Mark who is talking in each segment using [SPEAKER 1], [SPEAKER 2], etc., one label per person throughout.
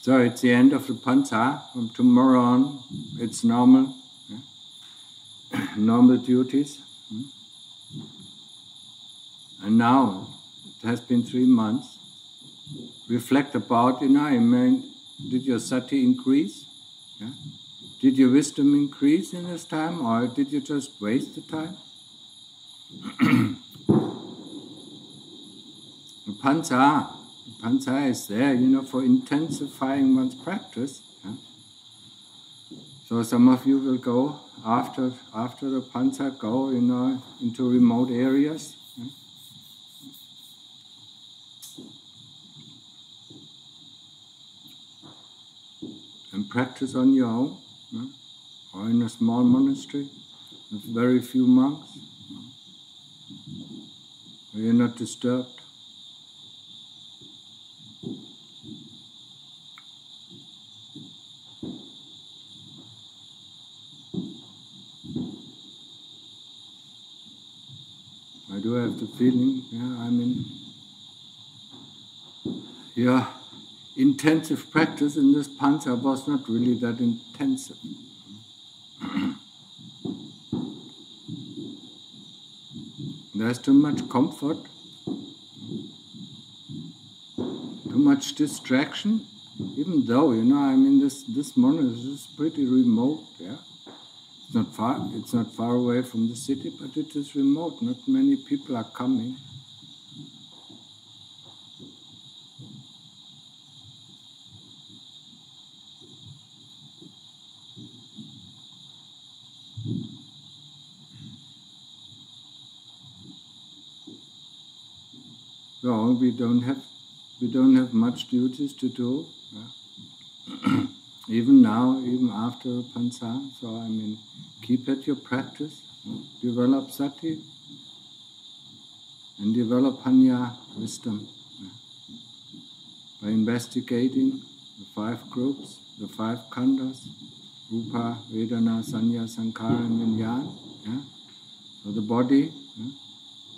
[SPEAKER 1] So it's the end of the Pancha. From tomorrow on, it's normal, normal duties. And now, it has been 3 months. Reflect about, I mean, did your sati increase? Yeah? Did your wisdom increase in this time, or did you just waste the time? The Pancha is there, for intensifying one's practice. Yeah? So some of you will go after the Pancha, go, into remote areas. Yeah? And practice on your own, or in a small monastery with very few monks, where you're not disturbed. I do have the feeling, your intensive practice in this Pancha was not really that intensive. There's too much comfort, too much distraction, even though, this monastery is pretty remote, yeah. It's not far away from the city, but it is remote. Not many people are coming. So we don't have much duties to do. Yeah. Even now, even after Pancha. So keep at your practice, develop sati, and develop panya, wisdom, by investigating the 5 groups, the 5 khandhas, rupa, vedana, sanya, sankhara, and vijnana. Yeah? So the body,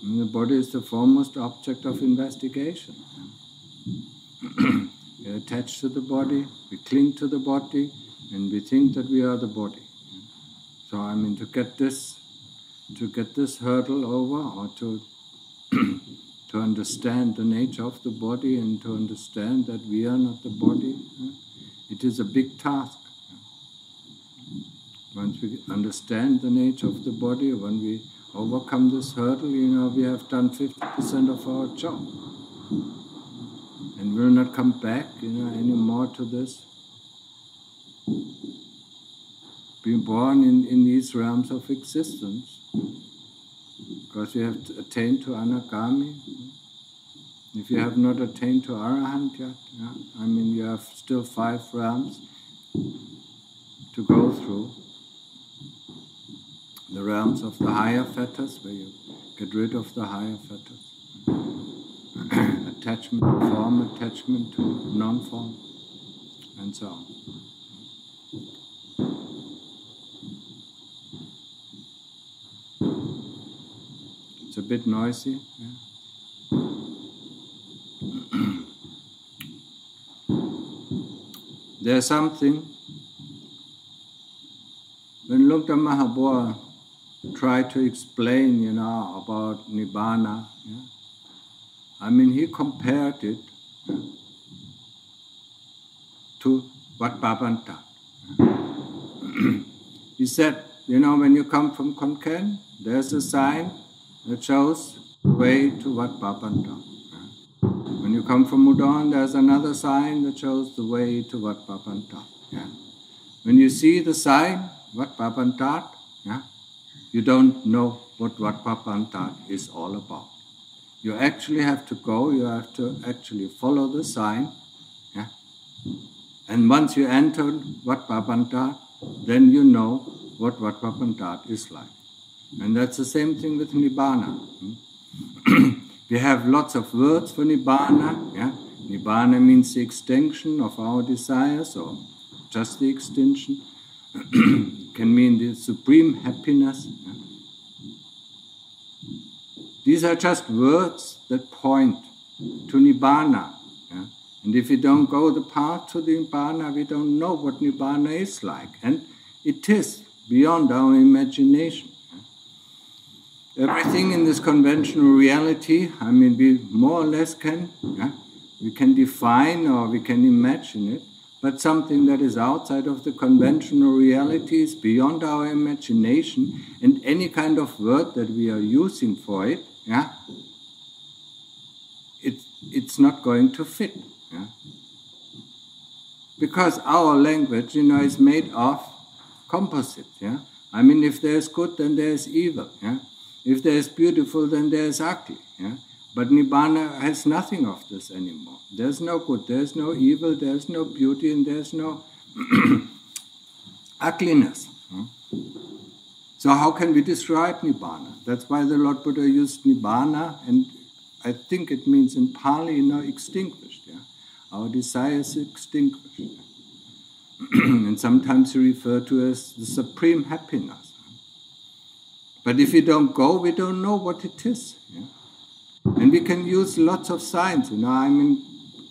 [SPEAKER 1] and the body is the foremost object of investigation. We're attached to the body, we cling to the body, and we think that we are the body. So to get this hurdle over, or to understand the nature of the body and to understand that we are not the body, it is a big task. Once we understand the nature of the body, when we overcome this hurdle, we have done 50% of our job. And will not come back, anymore to this. Being born in these realms of existence, because you have attained to Anagami. If you have not attained to Arahant yet, you have still 5 realms to go through. The realms of the higher fetters, where you get rid of the higher fetters. Attachment to form, attachment to non-form, and so on. It's a bit noisy. Yeah? There's something, when Lungta Mahabua tried to explain, about Nibbana, yeah? He compared it to Wat Babanta. He said, when you come from Konkan, there's a sign that shows the way to Wat Babanta. When you come from Udon, there's another sign that shows the way to Wat Babanta. Yeah? When you see the sign, Wat Babanta, yeah, you don't know what Wat Babanta is all about. You actually have to go, you have to actually follow the sign. Yeah? And once you enter Wat Babanta, then you know what Wat Babanta is like. And that's the same thing with Nibbana. We have lots of words for Nibbana. Yeah? Nibbana means the extinction of our desires, or just the extinction. Can mean the supreme happiness. Yeah? These are just words that point to Nibbana. Yeah? And if we don't go the path to the Nibbana, we don't know what Nibbana is like. And it is beyond our imagination. Everything in this conventional reality, I mean, we more or less can, we can define or we can imagine it, but something that is outside of the conventional reality is beyond our imagination, and any kind of word that we are using for it, it's not going to fit. Because our language, is made of composites. I mean, if there's good, then there's evil. If there's beautiful, then there's ugly. But Nibbana has nothing of this anymore. There's no good, there's no evil, there's no beauty, and there's no ugliness. So how can we describe Nibbana? That's why the Lord Buddha used Nibbana, and I think it means in Pali, extinguished. Our desire is extinguished. And sometimes we refer to it as the supreme happiness. But if we don't go, we don't know what it is. And we can use lots of signs. I mean,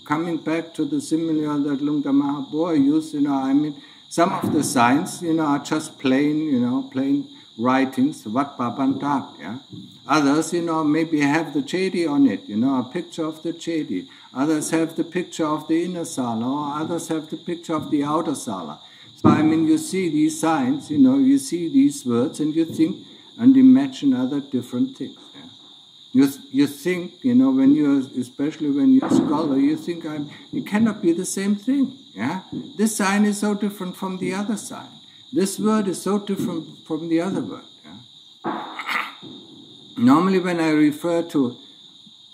[SPEAKER 1] coming back to the simile that Lungta Mahabua used, I mean, some of the signs, are just plain, plain writings, Wat Bhabantak. Others, maybe have the Chedi on it, a picture of the Chedi. Others have the picture of the inner sala, or others have the picture of the outer sala. So, I mean, you see these signs, you see these words, and you think and imagine other different things. You think, especially when you're a scholar, you think it cannot be the same thing. This sign is so different from the other sign. This word is so different from the other word. Normally, when I refer to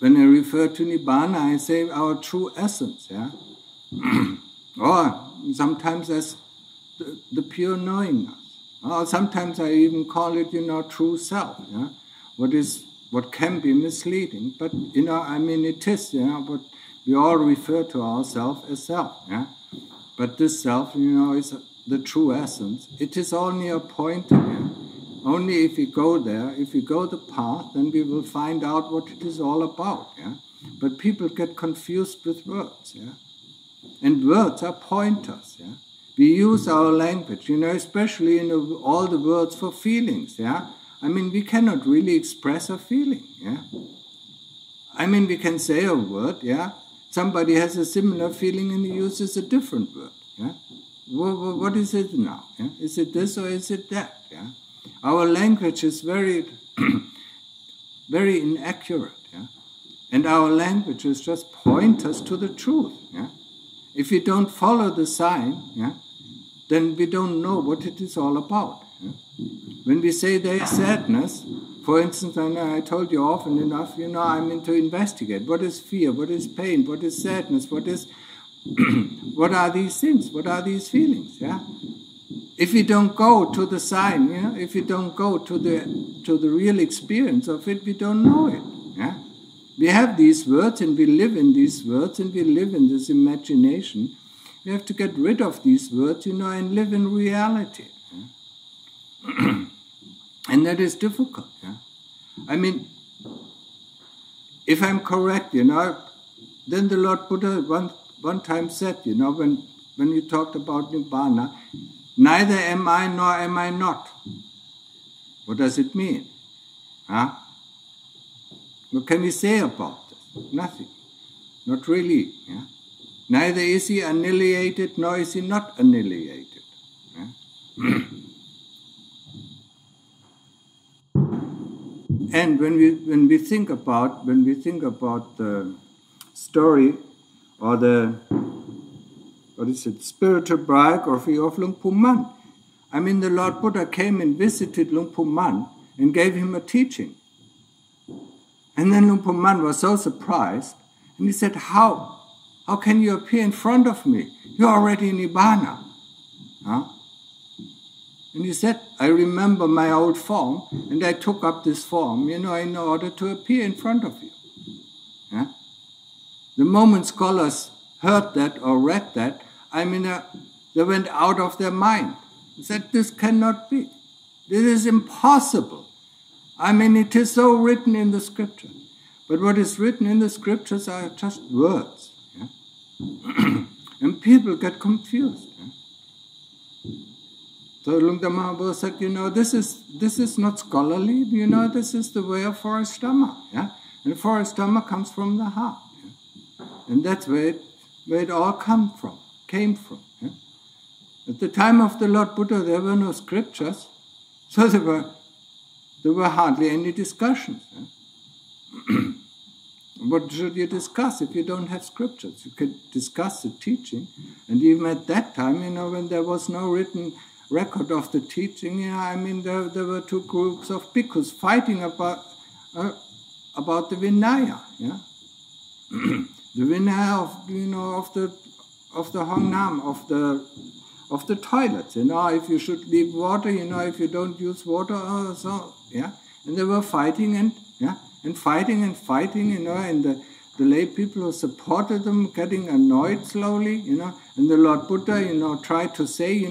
[SPEAKER 1] Nibbana, I say our true essence. Or sometimes as the pure knowingness. Or sometimes I even call it, true self. What can be misleading, but I mean, it is. But we all refer to ourselves as self. But this self, is the true essence. It is only a pointer. Only if we go there, if we go the path, then we will find out what it is all about. But people get confused with words. And words are pointers. We use our language, especially in all the words for feelings. I mean, we cannot really express a feeling. I mean, we can say a word. Somebody has a similar feeling and he uses a different word. What is it now? Is it this or is it that? Our language is very, very inaccurate. And our language is just point us to the truth. If we don't follow the sign, then we don't know what it is all about. When we say there is sadness, for instance, and I told you often enough, I'm into investigate. What is fear? What is pain? What is sadness? What are these things? What are these feelings? If we don't go to the sign, if we don't go to the real experience of it, we don't know it. We have these words and we live in these words and we live in this imagination. We have to get rid of these words, and live in reality. And that is difficult. I mean, if I'm correct, then the Lord Buddha one time said, when you talked about Nibbana, neither am I nor am I not. What does it mean? What can we say about this? Nothing. Not really. Neither is he annihilated nor is he not annihilated. And when we think about the story or the spiritual biography of Luang Pu Man, I mean, the Lord Buddha came and visited Luang Pu Man and gave him a teaching. And then Luang Pu Man was so surprised, and he said, How can you appear in front of me? You're already in Nibbana. And he said, I remember my old form, and I took up this form, in order to appear in front of you. The moment scholars heard that or read that, they went out of their mind. They said, this cannot be. This is impossible. It is so written in the scripture. But what is written in the scriptures are just words. And people get confused. So Lungta Mahaprabhu said, this is not scholarly, this is the way of forest Dhamma. Yeah? And forest Dhamma comes from the heart. Yeah? And that's where it all came from. Yeah? At the time of the Lord Buddha, there were no scriptures, so there were hardly any discussions. Yeah? What should you discuss if you don't have scriptures? You could discuss the teaching, and even at that time, when there was no written record of the teaching, there were two groups of bhikkhus fighting about the Vinaya. Yeah? The Vinaya of the Hongnam, of the toilets. If you should leave water, if you don't use water, yeah. And they were fighting and fighting, and the lay people who supported them getting annoyed slowly, and the Lord Buddha, tried to say,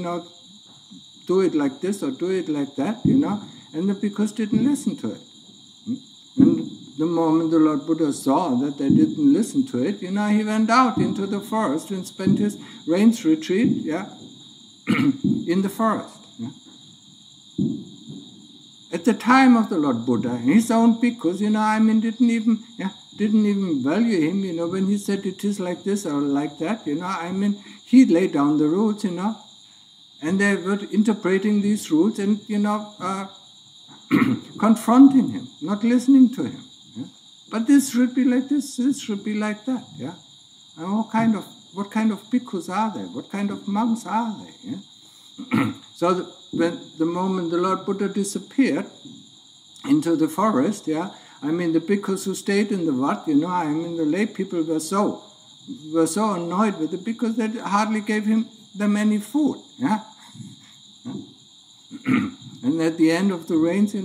[SPEAKER 1] do it like this or do it like that, and the bhikkhus didn't listen to it. And the moment the Lord Buddha saw that they didn't listen to it, he went out into the forest and spent his rains retreat, in the forest. Yeah. At the time of the Lord Buddha, his own bhikkhus, didn't even value him, when he said it is like this or like that, he laid down the rules, and they were interpreting these rules and, confronting him, not listening to him. Yeah? But this should be like this should be like that. Yeah? And what kind of bhikkhus are they? What kind of monks are they? Yeah? So when the moment the Lord Buddha disappeared into the forest, the bhikkhus who stayed in the wat, the lay people were so annoyed with the bhikkhus that hardly gave them any food. Yeah? And at the end of the rains, they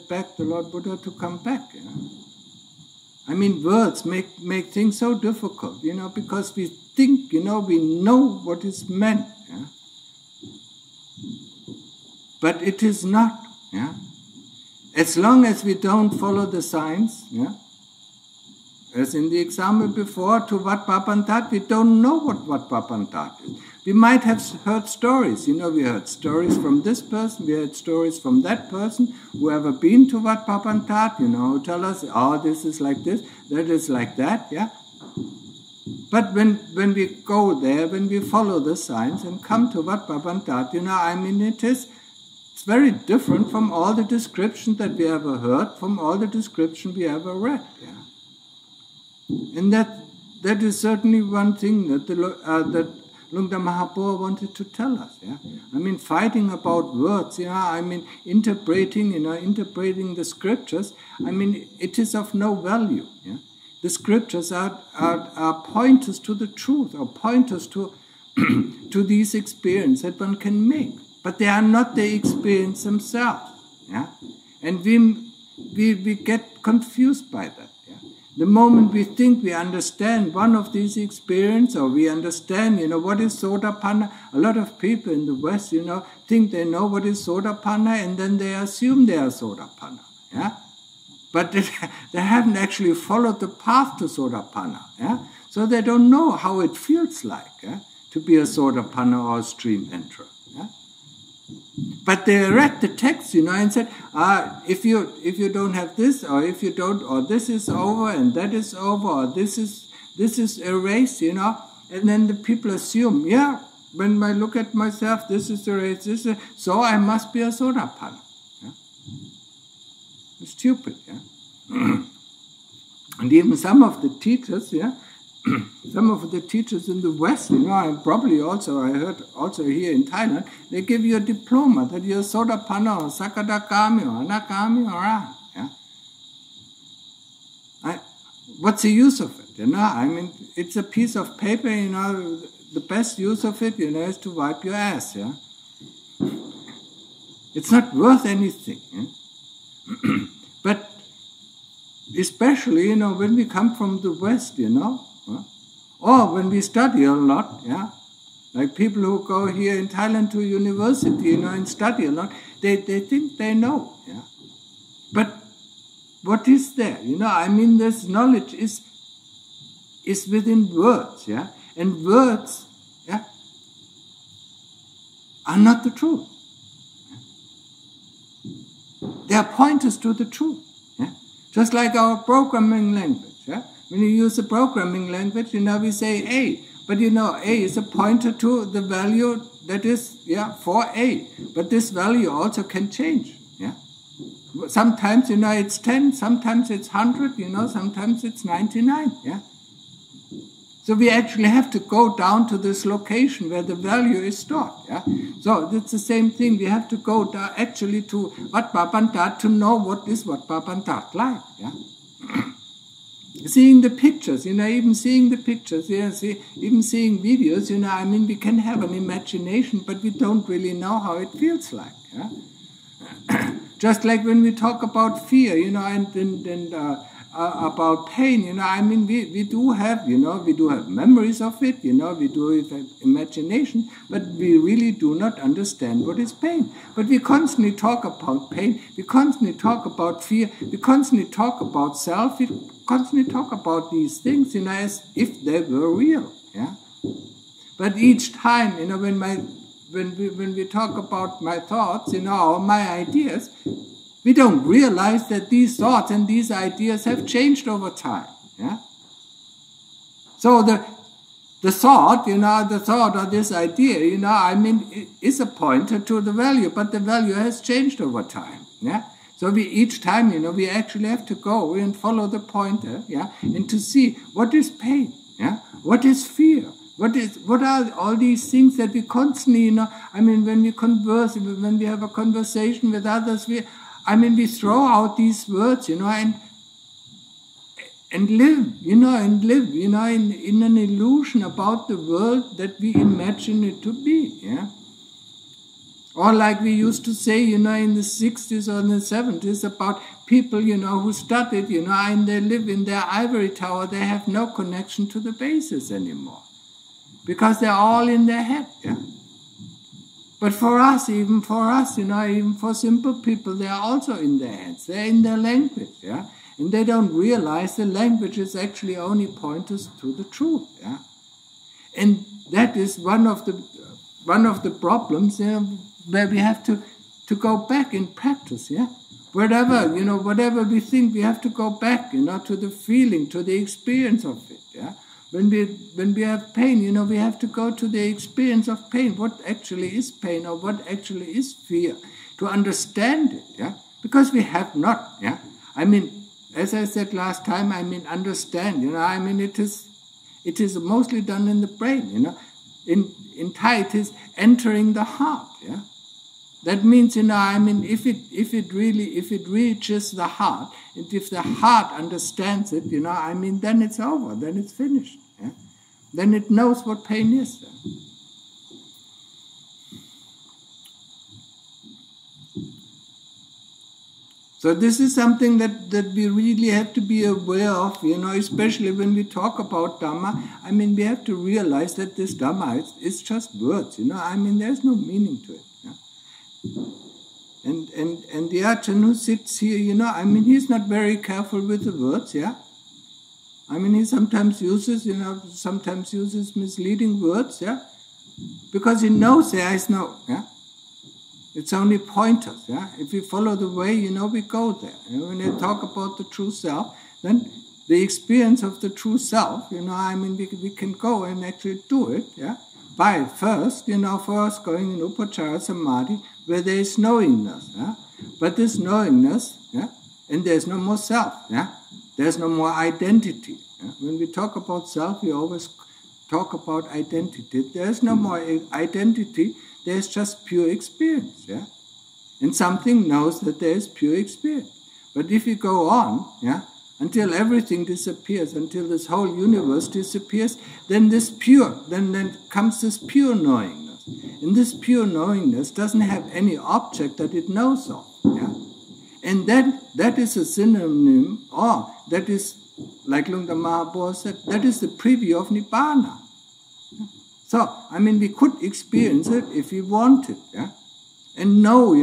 [SPEAKER 1] begged the Lord Buddha to come back. Words make things so difficult, because we think, we know what is meant. Yeah? But it is not. Yeah? As long as we don't follow the signs, as in the example before, to Wat Papantat, we don't know what Wat Papantat is. We might have heard stories, we heard stories from this person, we heard stories from that person, whoever been to Wat Papantat, who tell us, this is like this, that is like that, yeah? But when we go there, when we follow the signs and come to Wat Papantat, it's very different from all the descriptions that we ever heard, from all the descriptions we ever read, yeah? And that is certainly one thing that that Lungta Mahaprabhu wanted to tell us. Yeah? Fighting about words, interpreting the scriptures, it is of no value. Yeah? The scriptures are pointers to the truth, or pointers to these experiences that one can make. But they are not the experience themselves. Yeah? And we get confused by that. Yeah? The moment we think we understand one of these experiences, or we understand, what is Sotapanna, a lot of people in the West, think they know what is Sotapanna, and then they assume they are Sotapanna. Yeah? But they haven't actually followed the path to Sotapanna. Yeah? So they don't know how it feels like, to be a Sotapanna or a stream enterer. Yeah? But they read the text, and said, if you don't have this, or if you don't, or this is over and that is over, or this is erased, and then the people assume, when I look at myself, this is erased, so I must be a Sotapanna. Yeah? It's stupid, yeah. And even some of the teachers, some of the teachers in the West, and probably also, I heard also here in Thailand, they give you a diploma that you're Sotapanna or Sakadagami or Anagami or Arahant. Yeah? What's the use of it? It's a piece of paper, the best use of it, is to wipe your ass. Yeah? It's not worth anything. Yeah? But especially, when we come from the West, or when we study a lot, like people who go here in Thailand to university, and study a lot, they think they know, But what is there? This knowledge is is within words, yeah? And words, yeah, are not the truth. They are pointers to the truth. Yeah? Just like our programming language. Yeah? When you use the programming language, we say A. But A is a pointer to the value that is, for A. But this value also can change. Yeah? Sometimes, it's 10, sometimes it's 100, sometimes it's 99. Yeah? So we actually have to go down to this location where the value is stored. Yeah? So it's the same thing. We have to go down actually to Wat Papantat to know what is Wat Papantat like. Yeah? Seeing the pictures, even seeing the pictures, even seeing videos, we can have an imagination, but we don't really know how it feels like. Yeah? Just like when we talk about fear, and about pain, we do have memories of it, we do have imagination, but we really do not understand what is pain. But we constantly talk about pain, we constantly talk about fear, we constantly talk about self, we constantly talk about these things, as if they were real. Yeah. But each time, when we talk about my thoughts, or my ideas, we don't realize that these thoughts and these ideas have changed over time. Yeah? So the thought, the thought or this idea, is a pointer to the value, but the value has changed over time. Yeah? So each time, we actually have to go and follow the pointer, yeah, and to see what is pain, yeah, what is fear. What are all these things that we constantly, when we converse, when we have a conversation with others, we throw out these words, and live, in an illusion about the world that we imagine it to be, yeah. Or like we used to say, in the 60s or in the 70s about people, who studied, and they live in their ivory tower, they have no connection to the basis anymore. Because they're all in their head, yeah. But for us, even for simple people, they are also in their heads. They're in their language, yeah. And they don't realize the language is actually only pointers to the truth, yeah. And that is one of the problems, where we have to go back in practice, yeah. Whatever we think, we have to go back, to the feeling, to the experience of it, yeah. When we have pain, we have to go to the experience of pain. What actually is pain, or what actually is fear, to understand it, yeah? Because we have not, yeah? As I said last time, understand, it is mostly done in the brain, In Thai, it is entering the heart, yeah? That means, if it reaches the heart, and if the heart understands it, then it's over, then it's finished. Yeah? Then it knows what pain is. Yeah? So this is something that we really have to be aware of, especially when we talk about Dhamma. We have to realize that this Dhamma is just words, there's no meaning to it. And the Ajahn who sits here, he's not very careful with the words, yeah. He sometimes uses misleading words, yeah, because he knows there is no, yeah. It's only pointers, yeah. If we follow the way, we go there. When you talk about the true self, then the experience of the true self, we can go and actually do it, yeah. By first going in Upachara Samadhi, where there is knowingness, yeah? But this knowingness, yeah? And there's no more self, yeah? There's no more identity. Yeah? When we talk about self, we always talk about identity. There's no more identity, there's just pure experience, yeah? And something knows that there is pure experience. But if we go on, yeah, until everything disappears, until this whole universe disappears, then then comes this pure knowingness. And this pure knowingness doesn't have any object that it knows of. Yeah? And that is a synonym, or that is, like Lungta Mahaprabhu said, that is the preview of Nibbana. So, we could experience it if we wanted, yeah? And know,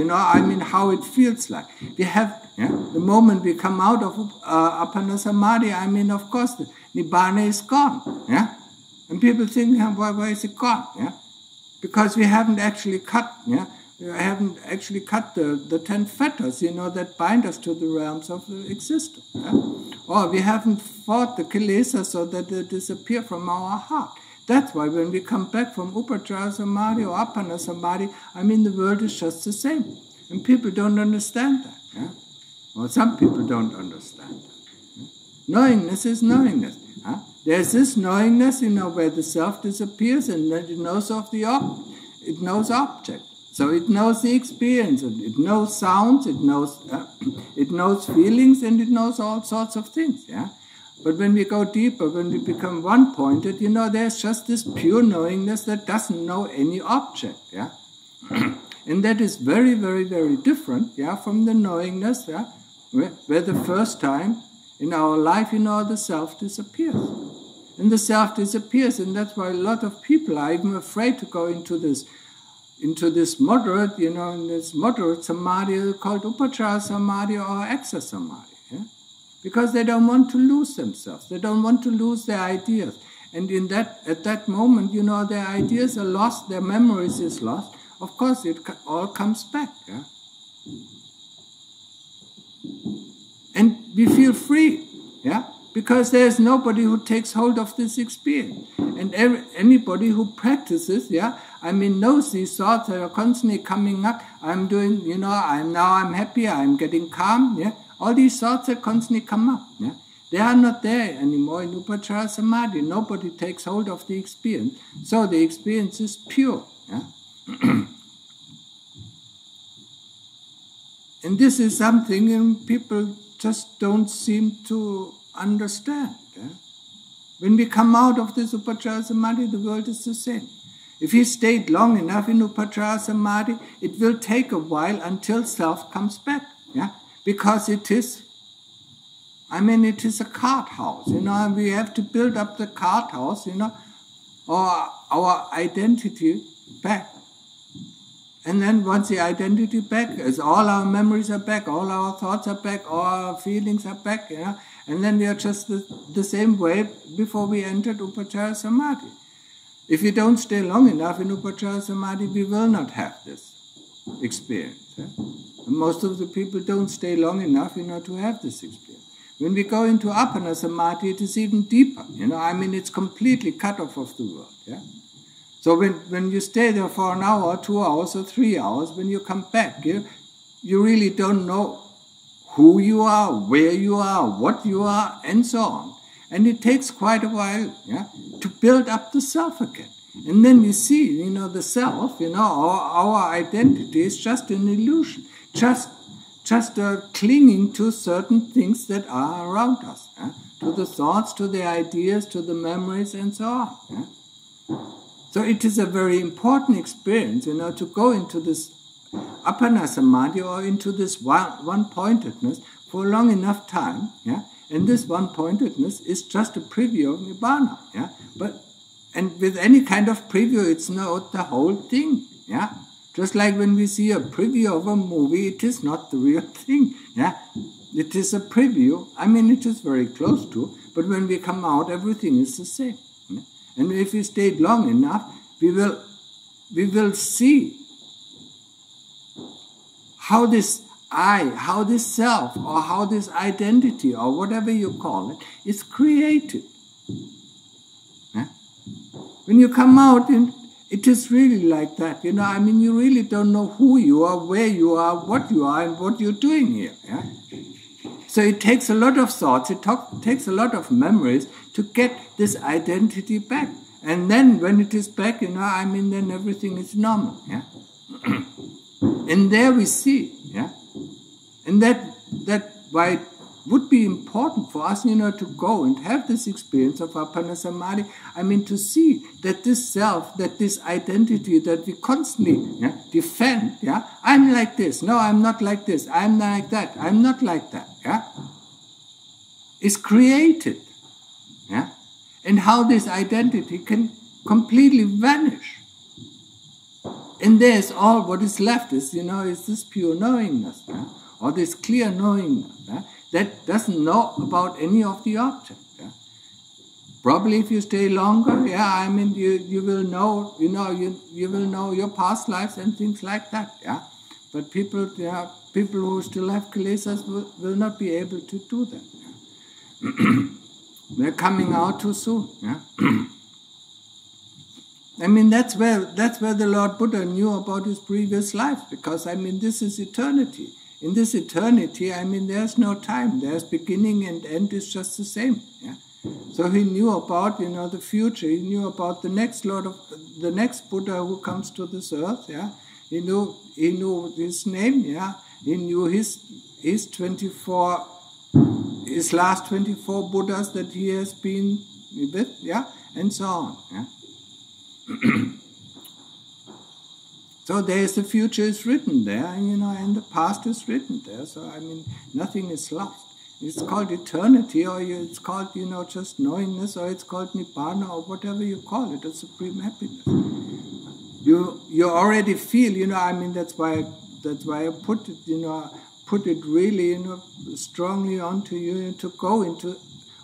[SPEAKER 1] how it feels like. We have, yeah, the moment we come out of Appana Samadhi, of course, Nibbana is gone. Yeah? And people think, why is it gone? Yeah? Because we haven't actually cut, we haven't actually cut the 10 fetters, that bind us to the realms of existence. Yeah? Or we haven't fought the kilesas so that they disappear from our heart. That's why when we come back from Upachara Samadhi or Appana Samadhi, the world is just the same. And people don't understand that. Yeah? Or some people don't understand that. Yeah? Knowingness is knowingness. Huh? There's this knowingness, where the self disappears and then it knows of it knows object. So it knows the experience, and it knows sounds, it knows feelings, and it knows all sorts of things. Yeah. But when we go deeper, when we become one-pointed, there's just this pure knowingness that doesn't know any object. Yeah. And that is very, very, very different. Yeah, from the knowingness. Yeah, where the first time in our life, the self disappears. And the self disappears, and that's why a lot of people are even afraid to go into this moderate, in this moderate samadhi called Upachara Samadhi or Aksa Samadhi. Yeah? Because they don't want to lose themselves. They don't want to lose their ideas. And at that moment, their ideas are lost, their memories is lost. Of course, it all comes back. Yeah? And we feel free, yeah, because there is nobody who takes hold of this experience, and anybody who practices, yeah, knows these thoughts that are constantly coming up. I'm doing, I'm happy, I'm getting calm, yeah. All these thoughts that constantly come up, yeah, they are not there anymore in Upachara Samadhi. Nobody takes hold of the experience, so the experience is pure, yeah. And this is something people just don't seem to understand. Yeah? When we come out of this Upachara Samadhi, the world is the same. If he stayed long enough in Upachara Samadhi, it will take a while until self comes back. Yeah? Because it is a cart house. And we have to build up the cart house, or our identity back. And then once the identity back, as all our memories are back, all our thoughts are back, all our feelings are back, and then we are just the same way before we entered Upachara Samadhi. If we don't stay long enough in Upachara Samadhi, we will not have this experience. Yeah? And most of the people don't stay long enough, to have this experience. When we go into Appana Samadhi, it is even deeper. It's completely cut off of the world. Yeah? So when you stay there for an hour, 2 hours, or 3 hours, when you come back, you really don't know who you are, where you are, what you are, and so on. And it takes quite a while, yeah, to build up the self again. And then we see, the self, our identity is just an illusion, just clinging to certain things that are around us, yeah? To the thoughts, to the ideas, to the memories, and so on. Yeah? So it is a very important experience, to go into this Appana Samadhi or into this one-pointedness for a long enough time, yeah. And this one-pointedness is just a preview of Nibbana, yeah. And with any kind of preview, it's not the whole thing, yeah. Just like when we see a preview of a movie, it is not the real thing, yeah. It is a preview. It is very close to, but when we come out, everything is the same. Yeah? And if we stayed long enough, we will see how this I, how this self, or how this identity, or whatever you call it, is created. Yeah? When you come out, it is really like that. You really don't know who you are, where you are, and what you're doing here. Yeah? So it takes a lot of thoughts, it takes a lot of memories to get this identity back. And then when it is back, then everything is normal. Yeah? And there we see, yeah? And that why it would be important for us, to go and have this experience of Appana Samadhi. To see that this self, that this identity that we constantly defend, yeah, I'm like this, no, I'm not like this, I'm like that, I'm not like that, yeah, is created, yeah, and how this identity can completely vanish. And there's all what is left is, is this pure knowingness, yeah? Or this clear knowingness, yeah? That doesn't know about any of the objects. Yeah? Probably if you stay longer, you will know, you will know your past lives and things like that, But people who still have kilesas will not be able to do that. They're coming out too soon, that's where the Lord Buddha knew about his previous life, because this is eternity. In this eternity, there's no time. There's beginning and end is just the same. So he knew about, the future. He knew about the next the next Buddha who comes to this earth. He knew his name. He knew his last 24 Buddhas that he has been with. And so on. So there is the future is written there, and the past is written there. So nothing is lost. It's called eternity, or it's called, just knowingness, or it's called Nibbana, or whatever you call it, or supreme happiness. You already feel, that's why I put it really, strongly onto you, to go into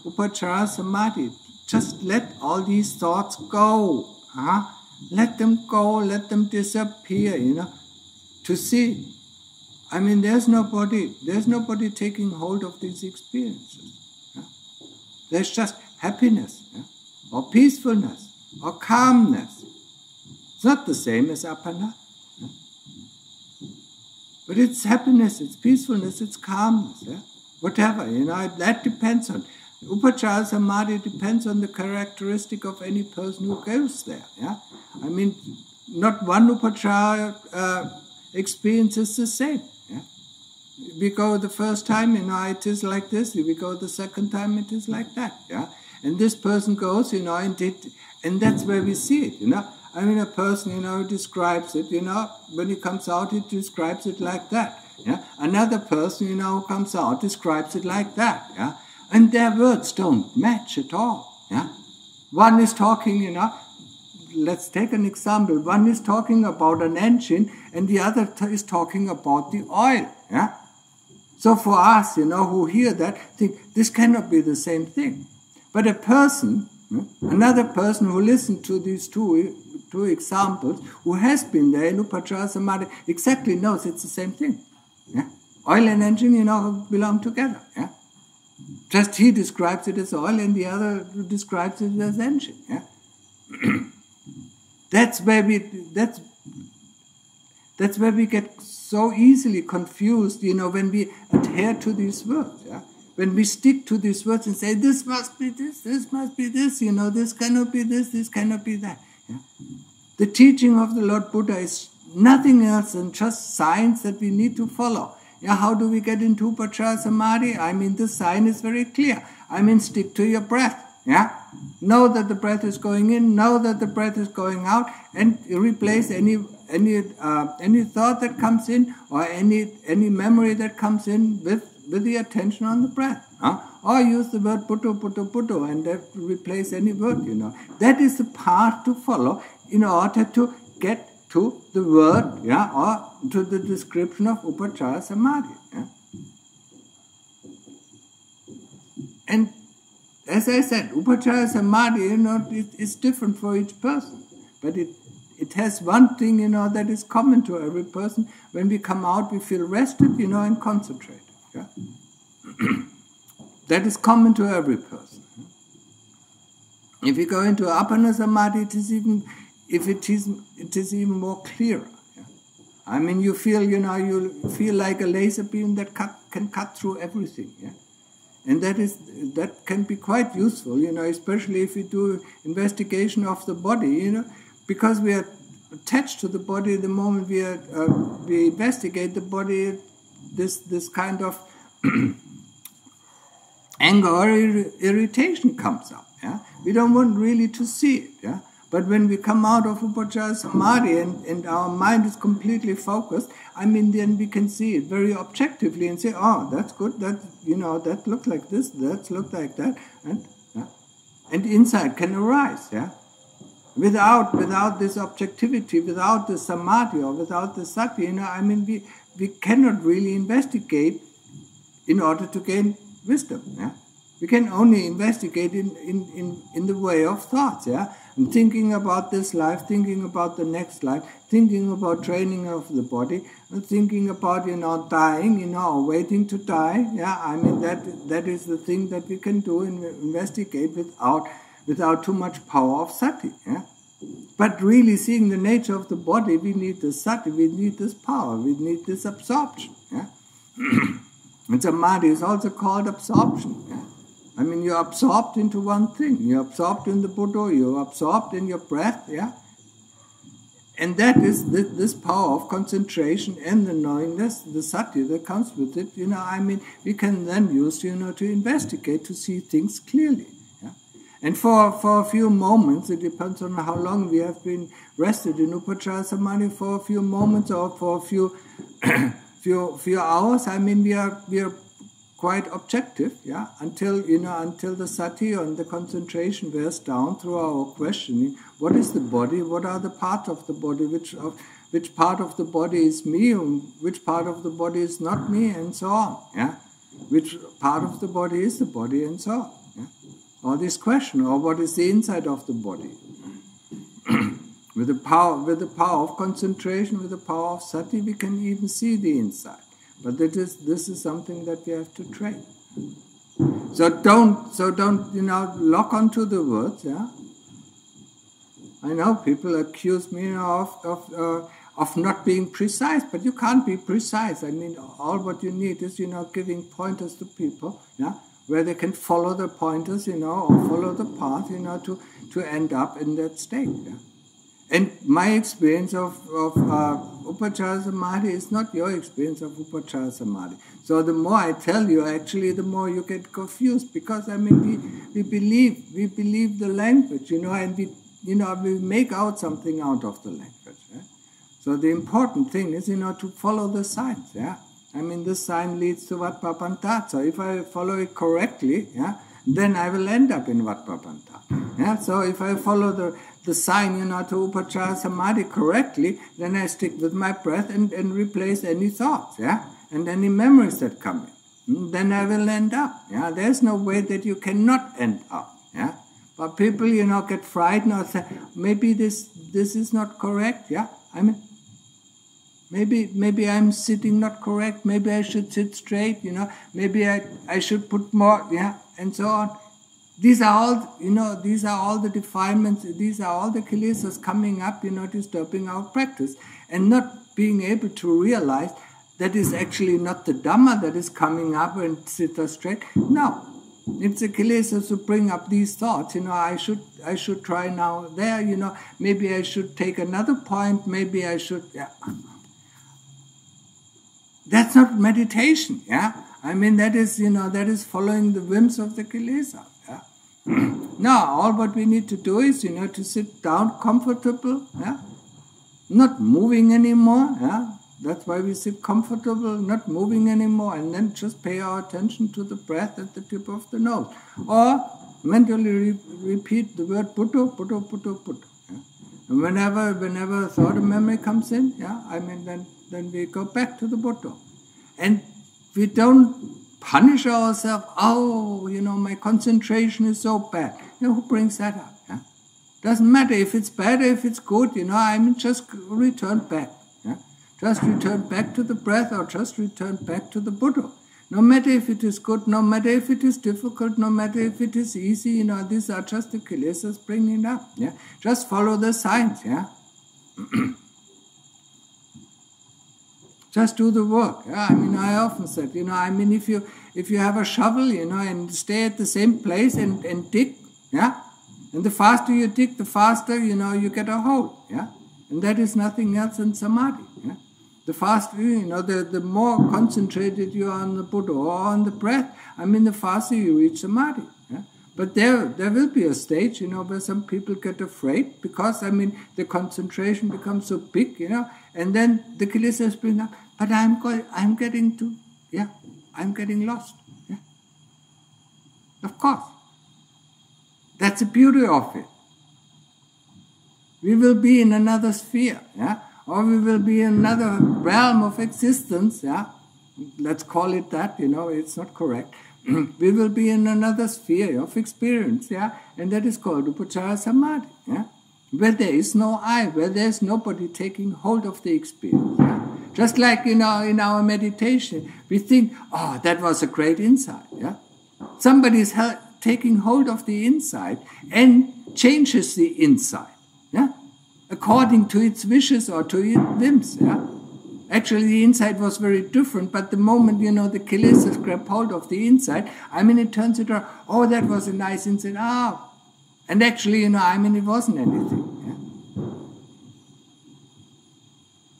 [SPEAKER 1] Upachara Samadhi. Just let all these thoughts go, Let them go, let them disappear, to see. There's nobody taking hold of these experiences. There's just happiness, or peacefulness, or calmness. It's not the same as apana. But it's happiness, it's peacefulness, it's calmness, whatever, that depends on. Upachara Samadhi depends on the characteristic of any person who goes there. Not one Upachara experience is the same. We go the first time, it is like this. We go the second time, it is like that. And this person goes, and that's where we see it. A person, who describes it, when he comes out, he describes it like that. Another person, who comes out, describes it like that. And their words don't match at all. One is talking, let's take an example. One is talking about an engine, and the other is talking about the oil. So for us, who hear that, think this cannot be the same thing. But a person, another person who listened to these two examples, who has been there in Upachara Samadhi, exactly knows it's the same thing. Oil and engine, belong together. Just he describes it as oil, and the other describes it as engine. That's where we get so easily confused, when we adhere to these words. When we stick to these words and say, this must be this must be this, this cannot be this cannot be that. The teaching of the Lord Buddha is nothing else than just signs that we need to follow. How do we get into Upachara Samadhi? the sign is very clear. Stick to your breath. Know that the breath is going in, know that the breath is going out, and replace any thought that comes in, or any memory that comes in with the attention on the breath. Or use the word putto, putto, putto, and replace any word, That is the path to follow in order to get to the word, or to the description of Upachara Samadhi. And as I said, Upachara Samadhi, is different for each person. But it has one thing, that is common to every person. When we come out, we feel rested, and concentrated. That is common to every person. If you go into Apana Samadhi, it is even more clearer. You feel, you feel like a laser beam that can cut through everything. And that can be quite useful, especially if we do investigation of the body, because we are attached to the body. The moment we investigate the body, this kind of anger or irritation comes up. We don't want really to see it. But when we come out of Upachara Samadhi and our mind is completely focused, then we can see it very objectively and say, oh, that's good, that looks like this, that looks like that, and insight can arise, Without this objectivity, without the samadhi or without the sati, we cannot really investigate in order to gain wisdom, We can only investigate in the way of thoughts, yeah? And thinking about this life, thinking about the next life, thinking about training of the body, and thinking about, dying, or waiting to die, yeah? I mean, that is the thing that we can do and investigate without too much power of sati, yeah? But really seeing the nature of the body, we need this sati, we need this power, we need this absorption, yeah? And samadhi is also called absorption, yeah? I mean, you're absorbed into one thing. You're absorbed in the Buddha, you're absorbed in your breath, yeah? And that is this power of concentration and the knowingness, the sati that comes with it, I mean, we can then use, to investigate, to see things clearly, yeah? And for a few moments, it depends on how long we have been rested in Upachara Samadhi, for a few moments or for a few few hours, I mean, we are quite objective, yeah, until the sati and the concentration wears down through our questioning. What is the body? What are the parts of the body? Which part of the body is me? And which part of the body is not me? And so on, yeah. Which part of the body is the body? And so on, yeah. All these questions, or what is the inside of the body? With the power of concentration, with the power of sati, we can even see the inside. But this is something that we have to train. So don't lock onto the words. Yeah, I know people accuse me of not being precise, but you can't be precise. I mean, all what you need is giving pointers to people. Yeah, where they can follow the pointers, or follow the path, to end up in that state. Yeah? And my experience of Upachara Samadhi is not your experience of Upachara Samadhi. So the more I tell you, actually, the more you get confused, because I mean we believe the language, and we make out something out of the language. Yeah? So the important thing is, to follow the signs. Yeah, I mean this sign leads to Vatpapantat. So if I follow it correctly, yeah, then I will end up in Vatpapantat. Yeah, so if I follow the sign, to Upachara Samadhi correctly, then I stick with my breath and replace any thoughts, yeah, and any memories that come in. Then I will end up, yeah. There's no way that you cannot end up, yeah. But people, get frightened or say, maybe this is not correct, yeah. I mean, maybe I'm sitting not correct. Maybe I should sit straight, Maybe I should put more, yeah, and so on. These are all the defilements, these are all the kilesas coming up, disturbing our practice, and not being able to realize that is actually not the Dhamma that is coming up and sit us straight. No, it's the kilesas to bring up these thoughts. I should try now there. Maybe I should take another point. Maybe I should. Yeah. That's not meditation. Yeah, I mean that is following the whims of the kilesa. Now, all what we need to do is, to sit down comfortable, yeah, not moving anymore, yeah. That's why we sit comfortable, not moving anymore, and then just pay our attention to the breath at the tip of the nose, or mentally repeat the word Buddha, Buddha, Buddha, Buddha. Yeah? And whenever thought or memory comes in, yeah, I mean then we go back to the Buddha, and we don't punish ourselves. Oh, my concentration is so bad. Who brings that up? Yeah? Doesn't matter if it's bad or if it's good. I mean, just return back. Yeah? Just return back to the breath, or just return back to the Buddha. No matter if it is good, no matter if it is difficult, no matter if it is easy. These are just the kilesas bringing it up. Yeah? Just follow the signs. Yeah. Just do the work. Yeah, I mean, I often said, I mean, if you have a shovel, and stay at the same place and dig, yeah, and the faster you dig, the faster, you get a hole, yeah, and that is nothing else than samadhi. Yeah, the faster, the more concentrated you are on the Buddha or on the breath, I mean, the faster you reach samadhi. Yeah, but there will be a stage, where some people get afraid because, I mean, the concentration becomes so big, and then the kilesas bring up. But I'm getting lost. Yeah? Of course. That's the beauty of it. We will be in another sphere, yeah? Or we will be in another realm of existence, yeah? Let's call it that, it's not correct. we will be in another sphere of experience, and that is called Upachara Samadhi, where there is no I, where there is nobody taking hold of the experience. Just like in our meditation, we think, oh, that was a great insight. Somebody is taking hold of the insight and changes the insight, according to its wishes or to its whims. Actually, the insight was very different, but the moment, the kilesas grab hold of the insight, it turns it around, oh, that was a nice insight, and actually, it wasn't anything.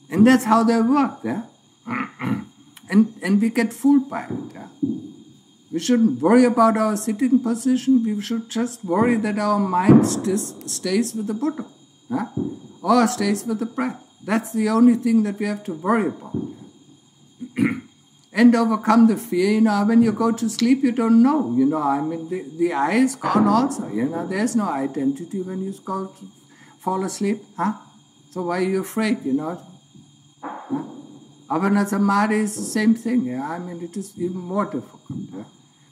[SPEAKER 1] And that's how they work, and we get fooled by it. We shouldn't worry about our sitting position, we should just worry that our mind stays with the Buddha, or stays with the breath. That's the only thing that we have to worry about. And overcome the fear, when you go to sleep, you don't know, the I is gone also, there's no identity when you go to fall asleep, So why are you afraid, Apana Samadhi is the same thing, it is even more difficult,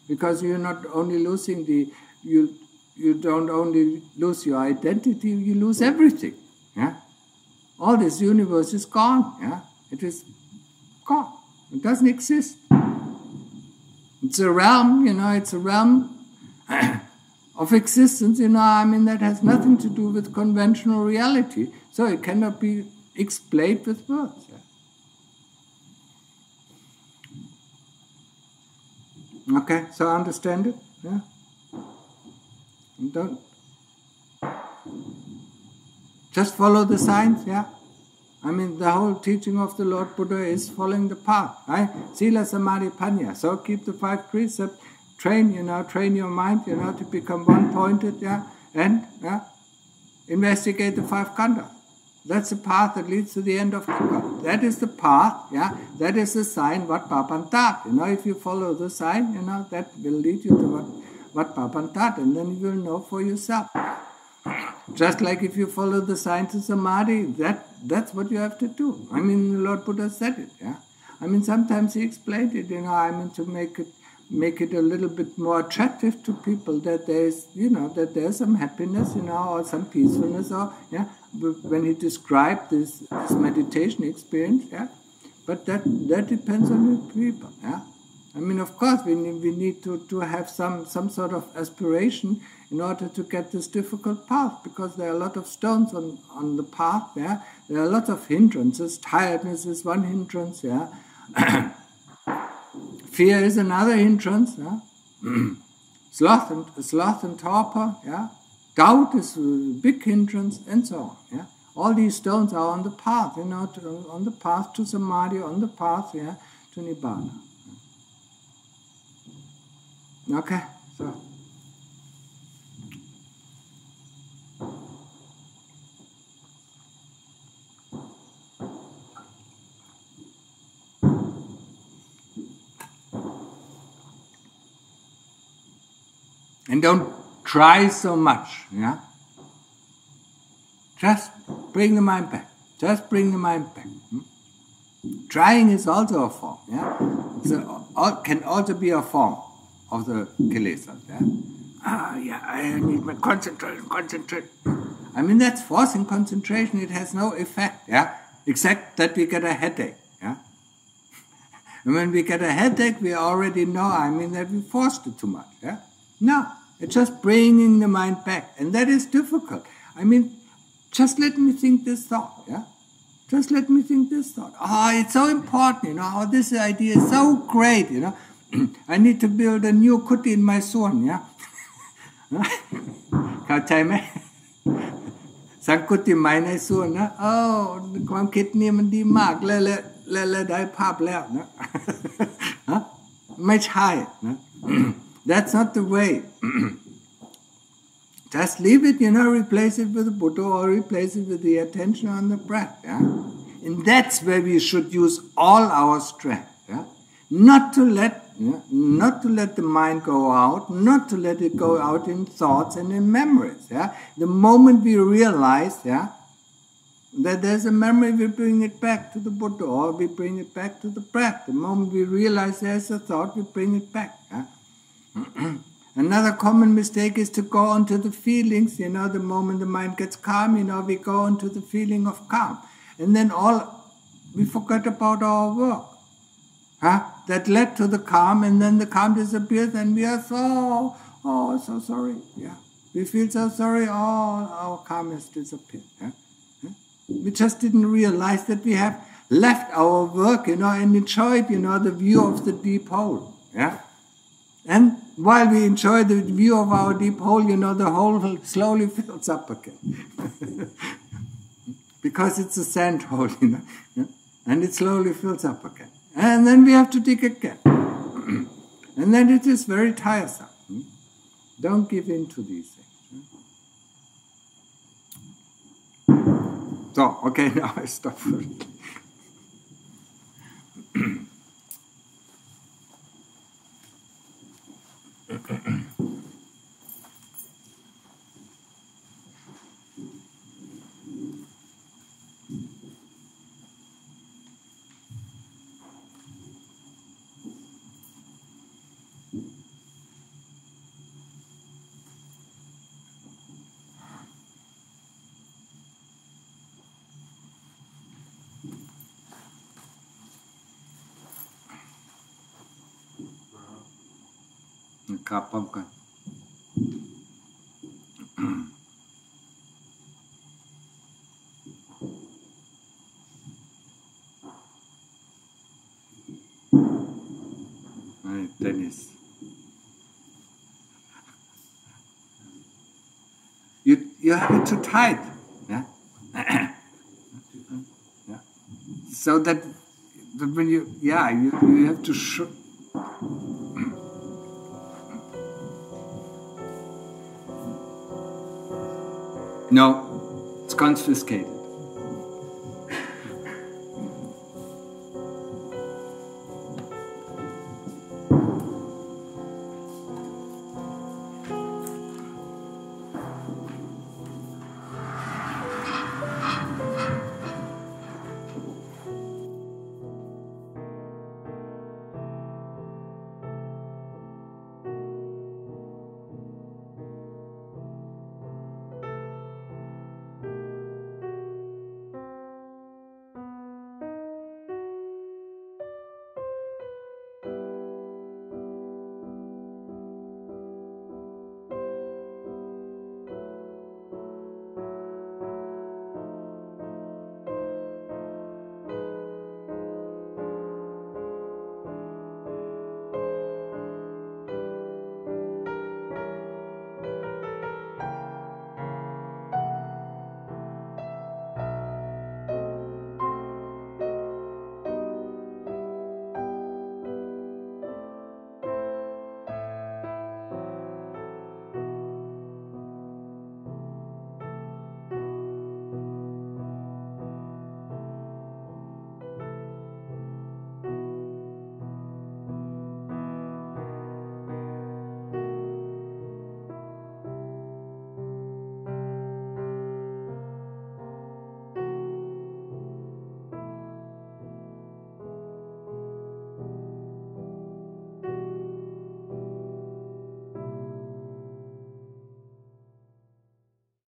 [SPEAKER 1] because you're not only losing you don't only lose your identity, you lose everything, All this universe is gone, It is gone. It doesn't exist. It's a realm, it's a realm of existence, that has nothing to do with conventional reality. So it cannot be explained with words. Okay, so understand it? And don't just follow the signs, the whole teaching of the Lord Buddha is following the path, right? Sila, Samadhi, Panya. So keep the 5 precepts, train your mind, to become one-pointed, and investigate the 5 khandhas. That's the path that leads to the end of Dukkha. That is the path, that is the sign, Wat Papantat. If you follow the sign, that will lead you to Wat Papantat, and then you will know for yourself. Just like if you follow the sign to Samadhi, that's what you have to do. The Lord Buddha said it, sometimes he explained it, to make it a little bit more attractive to people, that there's, that there's some happiness, or some peacefulness, or, when he described this meditation experience, but that depends on the people, of course, we need to have some sort of aspiration in order to get this difficult path, because there are a lot of stones on the path, there are a lot of hindrances. Tiredness is one hindrance, Fear is another hindrance, Sloth and torpor, Doubt is a big hindrance, and so on, All these stones are on the path, on the path to Samadhi, on the path, to Nibbana. Okay, so. And don't try so much, Just bring the mind back. Just bring the mind back. Trying is also a form, can also be a form of the kilesas, I need to concentrate. That's forcing concentration. It has no effect, except that we get a headache, And when we get a headache, we already know, that we forced it too much, No, it's just bringing the mind back, and that is difficult. Just let me think this thought, Just let me think this thought. It's so important, this idea is so great, I need to build a new kuti in my son,เข้าใจไหม สังกุติใหม่ในส่วนนะความคิดนี่มันดีมากและได้ภาพแล้วนะ ไม่ใช่นะ That's not the way. Just leave it, replace it with the Buddha or replace it with the attention on the breath. And that's where we should use all our strength. Not to let the mind go out, not to let it go out in thoughts and in memories. The moment we realize that there's a memory, we bring it back to the Buddha or we bring it back to the breath. The moment we realize there's a thought, we bring it back. Another common mistake is to go onto the feelings. The moment the mind gets calm, we go into the feeling of calm. And then we forget about our work. That led to the calm, and then the calm disappears, and we are so sorry. Yeah, we feel so sorry. Our calm has disappeared. We just didn't realize that we have left our work, and enjoyed, the view of the deep hole. Yeah, and while we enjoy the view of our deep hole, the hole slowly fills up again, because it's a sand hole, and it slowly fills up again. And then we have to dig again. And then it is very tiresome. Don't give in to these things. So, okay, now I stop for it. Dennis. You have it too tight. Yeah? Yeah. So that when you have to No, it's confiscated.